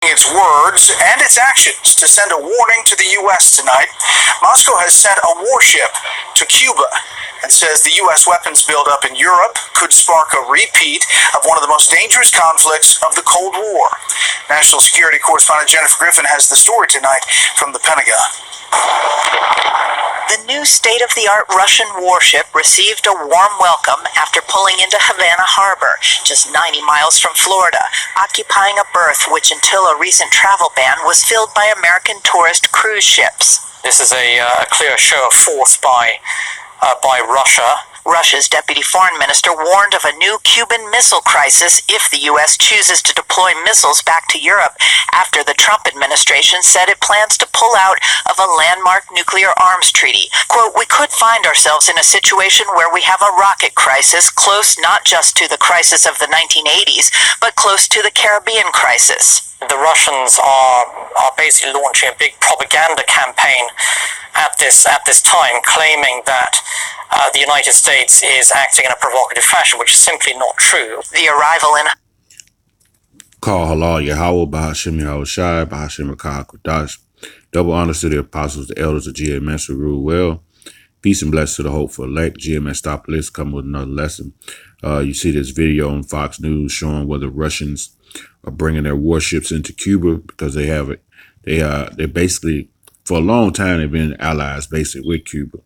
its words and its actions to send a warning to the U.S. tonight. Moscow has sent a warship to Cuba and says the U.S. weapons buildup in Europe could spark a repeat of one of the most dangerous conflicts of the Cold War. National Security Correspondent Jennifer Griffin has the story tonight from the Pentagon. The new state-of-the-art Russian warship received a warm welcome after pulling into Havana Harbor, just 90 miles from Florida, occupying a berth which until a recent travel ban was filled by American tourist cruise ships. This is a clear show of force by Russia. Russia's deputy foreign minister warned of a new Cuban missile crisis if the U.S. chooses to deploy missiles back to Europe after the Trump administration said it plans to pull out of a landmark nuclear arms treaty. Quote, "We could find ourselves in a situation where we have a rocket crisis close not just to the crisis of the 1980s, but close to the Caribbean crisis." The Russians are basically launching a big propaganda campaign at this time, claiming that the United States is acting in a provocative fashion, which is simply not true. The arrival in Call halal Yahweh, Bahashim Yahweh Shai, Bahashim Rakah Kodash. Double honors to the apostles, the elders of GMS who rule well. Peace and blessings to the hopeful elect. GMS Stop List come with another lesson. You see this video on Fox News showing where the Russians are bringing their warships into Cuba because they have it. They're basically, for a long time, they've been allies basically with Cuba.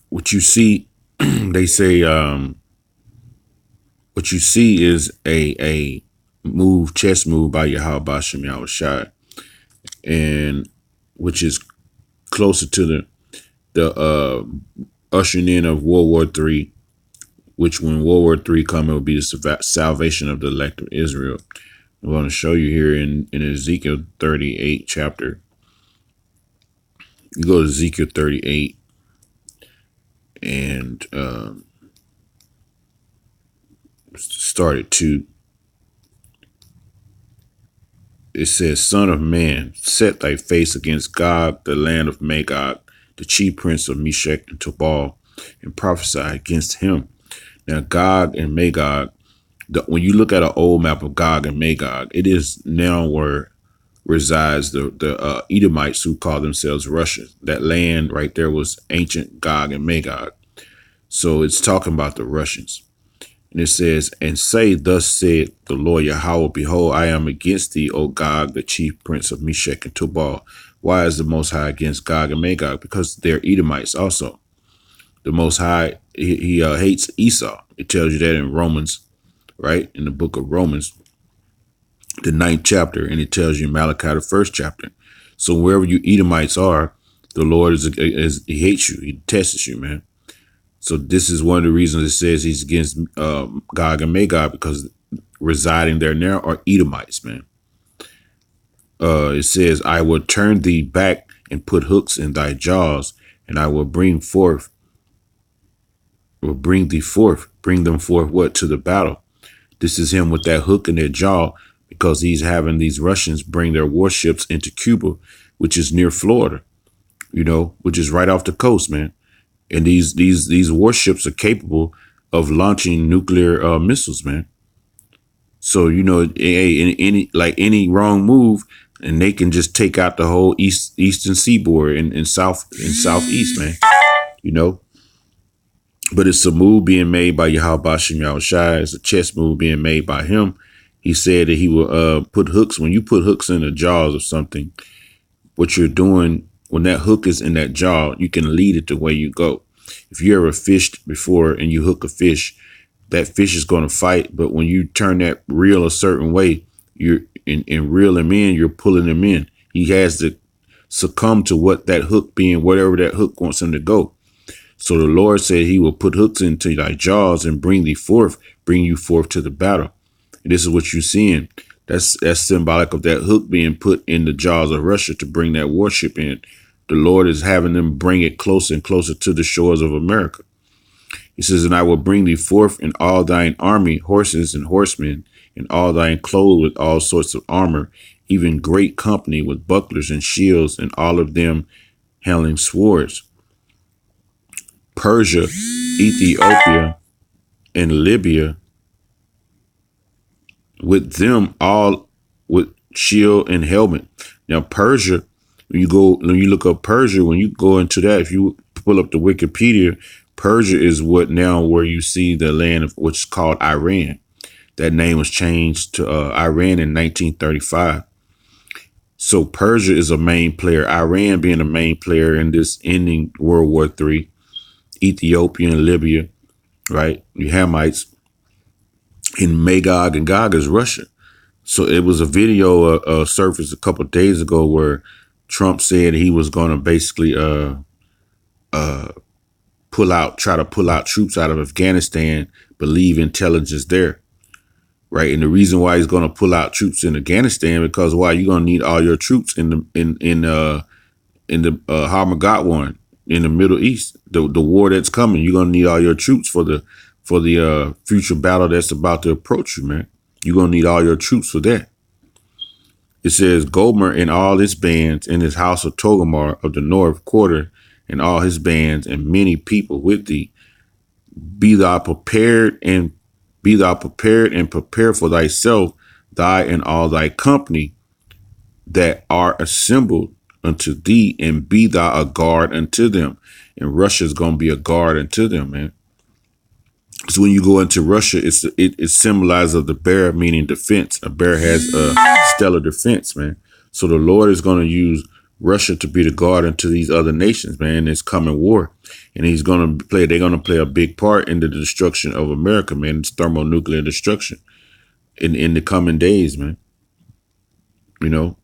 What you see, they say, what you see is a chess move by Yahweh Bashem Yahweh Shai, and which is closer to the ushering in of World War III, which when World War III comes, it will be the salvation of the elect of Israel. I'm going to show you here in Ezekiel 38 chapter. You go to Ezekiel 38 and start at 2. It says, "Son of man, set thy face against Gog, the land of Magog, the chief prince of Meshech and Tubal, and prophesy against him." Now, Gog and Magog, when you look at an old map of Gog and Magog, it is now where resides the Edomites who call themselves Russia. That land right there was ancient Gog and Magog. So it's talking about the Russians. And it says, "And say, thus said the Lord Yahweh, behold, I am against thee, O Gog, the chief prince of Meshech and Tubal." Why is the Most High against Gog and Magog? Because they're Edomites also. The Most High, he hates Esau. It tells you that in Romans, right? In the book of Romans, the 9th chapter, and it tells you in Malachi, the 1st chapter. So wherever you Edomites are, the Lord he hates you. He detests you, man. So this is one of the reasons it says he's against Gog and Magog, because residing there now are Edomites, man. It says, "I will turn thee back and put hooks in thy jaws, and I will bring them forth what? To the battle." This is him with that hook in their jaw, because he's having these Russians bring their warships into Cuba, which is near Florida, which is right off the coast, man. And these warships are capable of launching nuclear missiles, man. So, any wrong move, and they can just take out the whole eastern seaboard and southeast, man. But it's a move being made by Yahweh Bashem Yahweh Shai. It's a chess move being made by him. He said that he will put hooks. When you put hooks in the jaws of something, what you're doing, when that hook is in that jaw, you can lead it the way you go. If you ever fished before and you hook a fish, that fish is going to fight. But when you turn that reel a certain way, you're and reel him in, you're pulling him in. He has to succumb to what that hook being, whatever that hook wants him to go. So the Lord said he will put hooks into thy jaws and bring you forth to the battle. And this is what you're seeing. That's symbolic of that hook being put in the jaws of Russia to bring that warship in. The Lord is having them bring it closer and closer to the shores of America. He says, "And I will bring thee forth in all thine army, horses and horsemen, and all thine clothed with all sorts of armor, even great company with bucklers and shields, and all of them handling swords. Persia, Ethiopia, and Libya with them all with shield and helmet. Now Persia, when you look up Persia, when you go into that, if you pull up the Wikipedia, Persia is what now where you see the land of which is called Iran. That name was changed to Iran in 1935. So Persia is a main player. Iran being a main player in this ending World War III. Ethiopia and Libya, right? You Hamites. In Magog and Gog is Russia. So it was a video surfaced a couple of days ago where Trump said he was going to basically try to pull out troops out of Afghanistan, but leave intelligence there. Right. And the reason why he's going to pull out troops in Afghanistan, because why? You're going to need all your troops in the Armageddon in the Middle East, the war that's coming. You're going to need all your troops for the future battle that's about to approach you, man. You're going to need all your troops for that. It says Gomer and all his bands in his house of Togomar of the north quarter and all his bands and many people with thee. Be thou prepared and prepare for thyself, thy and all thy company that are assembled unto thee, and be thou a guard unto them. And Russia's going to be a guard unto them, man. So when you go into Russia, it symbolizes of the bear, meaning defense. A bear has a stellar defense, man. So the Lord is going to use Russia to be the guard unto these other nations, man, in this coming war. And they're going to play a big part in the destruction of America, man. It's thermonuclear destruction in the coming days, man. You know,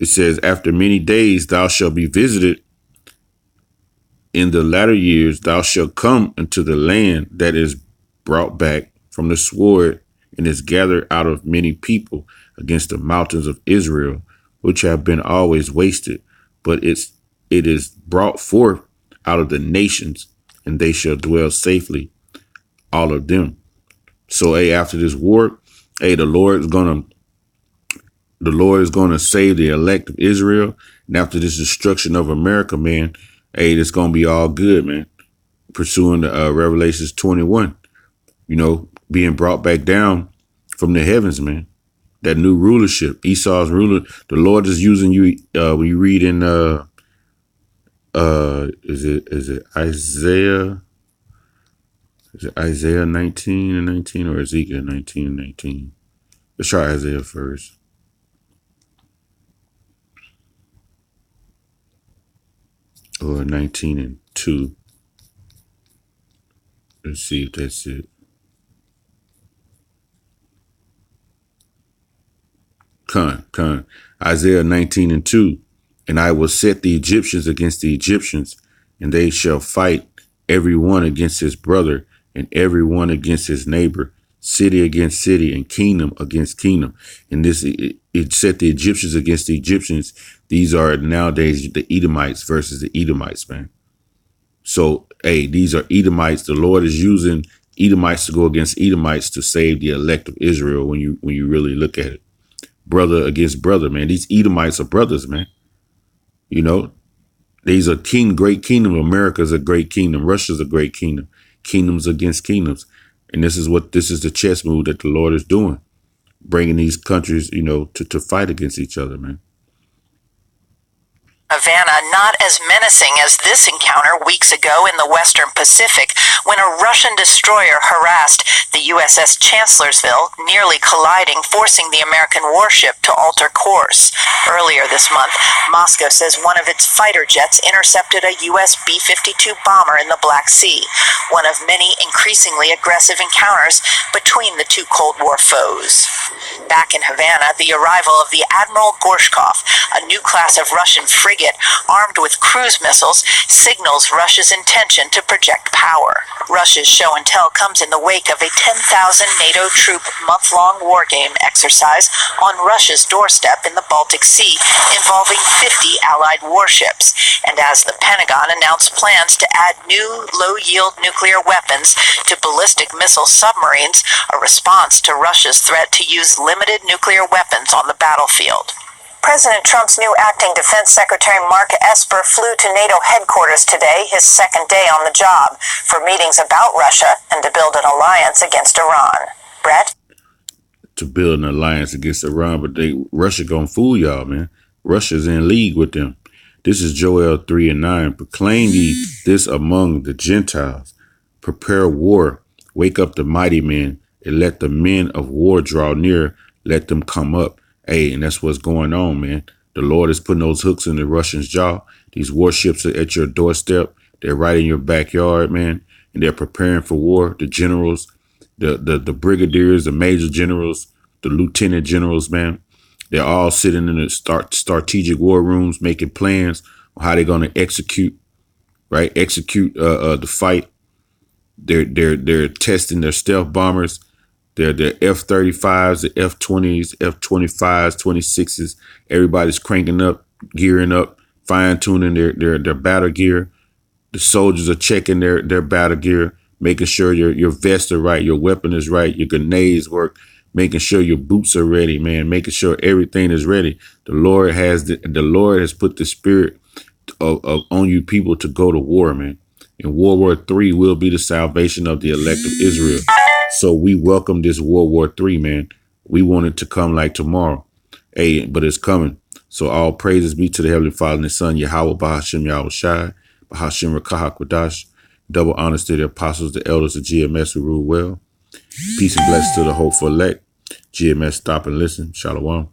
it says, after many days thou shalt be visited. In the latter years thou shalt come into the land that is brought back from the sword and is gathered out of many people against the mountains of Israel, which have been always wasted, but it is brought forth out of the nations, and they shall dwell safely, all of them. So, after this war, the Lord is gonna save the elect of Israel, and after this destruction of America, man, it's gonna be all good, man. Pursuing the Revelations 21, you know, being brought back down from the heavens, man. That new rulership, Esau's ruler. The Lord is using you. When you read in is it Isaiah? Is it Isaiah 19:19 or Ezekiel 19:19? Let's try Isaiah first. Or 19:2. Let's see if that's it. Con. Isaiah 19:2. And I will set the Egyptians against the Egyptians, and they shall fight every one against his brother, and every one against his neighbor, city against city, and kingdom against kingdom. And this, it set the Egyptians against the Egyptians. These are nowadays the Edomites versus the Edomites, man. So, these are Edomites. The Lord is using Edomites to go against Edomites to save the elect of Israel. When you really look at it, brother against brother, man. These Edomites are brothers, man. You know, these are great kingdom. America's a great kingdom. Russia's a great kingdom. Kingdoms against kingdoms. And this is the chess move that the Lord is doing, bringing these countries, you know, to fight against each other, man. Havana not as menacing as this encounter weeks ago in the Western Pacific when a Russian destroyer harassed the USS Chancellorsville, nearly colliding, forcing the American warship to alter course. Earlier this month, Moscow says one of its fighter jets intercepted a US B-52 bomber in the Black Sea, one of many increasingly aggressive encounters between the two Cold War foes. Back in Havana, the arrival of the Admiral Gorshkov, a new class of Russian frigate armed with cruise missiles, signals Russia's intention to project power. Russia's show and tell comes in the wake of a 10,000 NATO troop month-long war game exercise on Russia's doorstep in the Baltic Sea involving 50 Allied warships, and as the Pentagon announced plans to add new low-yield nuclear weapons to ballistic missile submarines, a response to Russia's threat to use limited nuclear weapons on the battlefield. President Trump's new acting defense secretary Mark Esper flew to NATO headquarters today, his second day on the job, for meetings about Russia and to build an alliance against Iran. Brett? to build an alliance against Iran, but Russia gonna fool y'all, man. Russia's in league with them. This is Joel 3:9. Proclaim ye this among the Gentiles. Prepare war. Wake up the mighty men, and let the men of war draw near. Let them come up. Hey, and that's what's going on, man. The Lord is putting those hooks in the Russians' jaw. These warships are at your doorstep. They're right in your backyard, man. And they're preparing for war. The generals, the brigadiers, the major generals, the lieutenant generals, man. They're all sitting in the strategic war rooms, making plans on how they're going to execute the fight. They're testing their stealth bombers. They're the F-35s, the F-20s, F-25s, 26s. Everybody's cranking up, gearing up, fine-tuning their battle gear. The soldiers are checking their battle gear, making sure your vests are right, your weapon is right, your grenades work, making sure your boots are ready, man, making sure everything is ready. The Lord has put the spirit of on you people to go to war, man. And World War III will be the salvation of the elect of Israel. So we welcome this World War III, man. We want it to come like tomorrow. Hey, but it's coming. So all praises be to the Heavenly Father and His Son, Yahweh Bahashim Yahweh Shai, Bahashim Rakah Kwadash. Double honors to the apostles, the elders of GMS who rule well. Peace and blessings to the hopeful elect. GMS, stop and listen. Shalom.